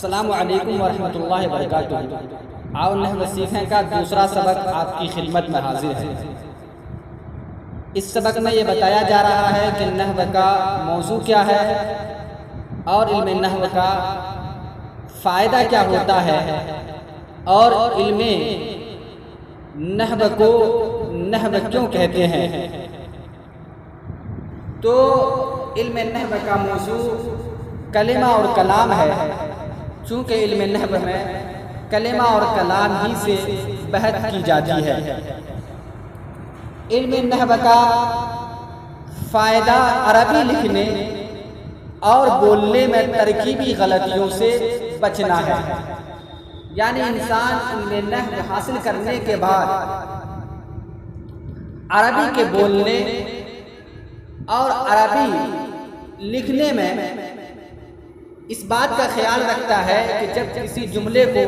السلام علیکم ورحمۃ اللہ وبرکاتہ۔ آؤ نحو سیکھیں کا دوسرا سبق آپ کی خدمت میں حاضر ہے۔ اس سبق میں یہ بتایا جا رہا ہے کہ نحو کا موضوع کیا ہے اور علم نحو کا فائدہ کیا ہوتا ہے، اور علم نحو کو نحو کیوں کہتے ہیں۔ تو علم نحو کا موضوع کلمہ اور کلام ہے، چونکہ علم نحو میں کلمہ اور کلام ہی سے بحث کی جاتی ہے۔ علم نحو کا فائدہ عربی لکھنے اور بولنے میں ترکیبی غلطیوں سے بچنا ہے، یعنی انسان علم نحو حاصل کرنے کے بعد عربی کے بولنے اور عربی لکھنے میں اس بات کا خیال رکھتا ہے کہ جب کسی جملے کو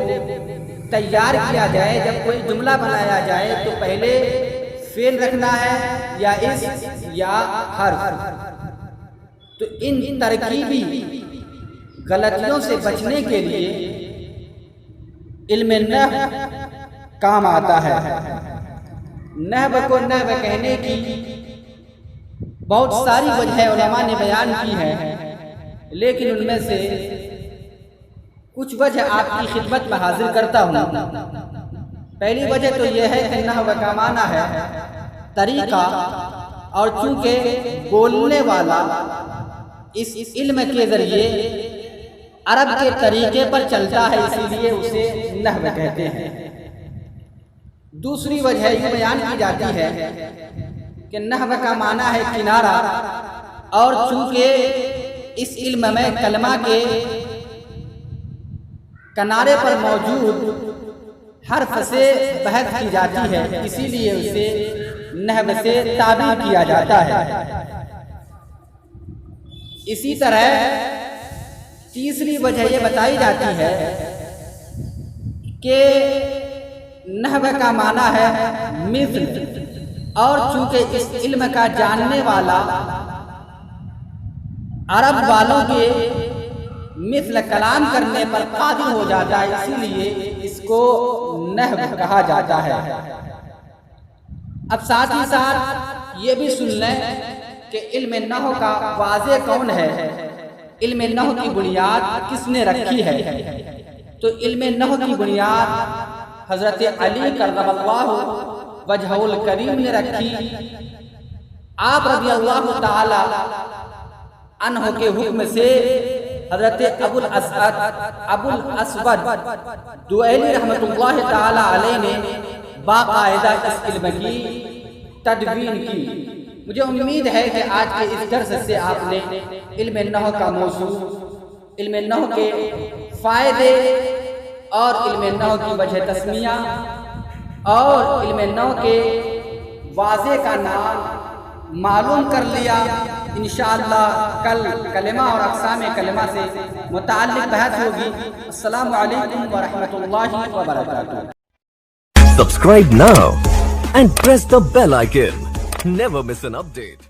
تیار کیا جائے، جب کوئی جملہ بنایا جائے تو پہلے فعل رکھنا ہے یا اسم یا حرف۔ تو ان ترکیبی غلطیوں سے بچنے کے لیے علم نحو کام آتا ہے۔ نحو کو نحو کہنے کی بہت ساری وجہ علماء نے بیان کی ہے، لیکن ان میں سے کچھ وجہ آپ کی خدمت میں حاضر کرتا ہوں۔ پہلی وجہ تو یہ ہے کہ نحو کا معنی ہے طریقہ، اور چونکہ بولنے والا اس علم کے ذریعے عرب کے طریقے پر چلتا ہے، اسی لیے اسے نحو کہتے ہیں۔ دوسری وجہ یہ بیان کی جاتی ہے کہ نحو کا معنی ہے کنارہ، اور چونکہ اس علم میں کلمہ کے کنارے پر موجود حرف سے بحث کی جاتی ہے، اسی لیے اسے نحو سے تعبیر کیا جاتا ہے۔ اسی طرح تیسری وجہ یہ بتائی جاتی ہے کہ نحو کا معنی ہے مثل، اور چونکہ اس علم کا جاننے والا عرب والوں کے مثل کلام کرنے پر قادر ہو جاتا ہے، اسی لیے اس کو نحو کہا جاتا ہے۔ اب ساتھ ہی ساتھ یہ بھی سن لیں کہ علم نحو کا واضح کون ہے، علم نحو کی بنیاد کس نے رکھی ہے۔ تو علم نحو کی بنیاد حضرت علی کرم اللہ وجہہ الکریم نے رکھی۔ آپ رضی اللہ تعالی عنہ کے حکم سے حضرت ابو الاسود دؤیلی رحمۃ اللہ تعالی علیہ نے باقاعدہ اس علم کی تدوین کی۔ مجھے امید ہے کہ آج کے اس درس سے آپ نے علم نحو کا موضوع، علم نحو کے فائدے اور علم نحو کی وجہ تسمیہ اور علم نحو کے واضح کا نام معلوم کر لیا۔ انشاءاللہ کل کلمہ اور اقسام کلمہ سے متعلق بحث ہوگی۔ السلام علیکم ورحمۃ اللہ وبرکاتہ۔ Subscribe now and press the bell icon. Never miss an update.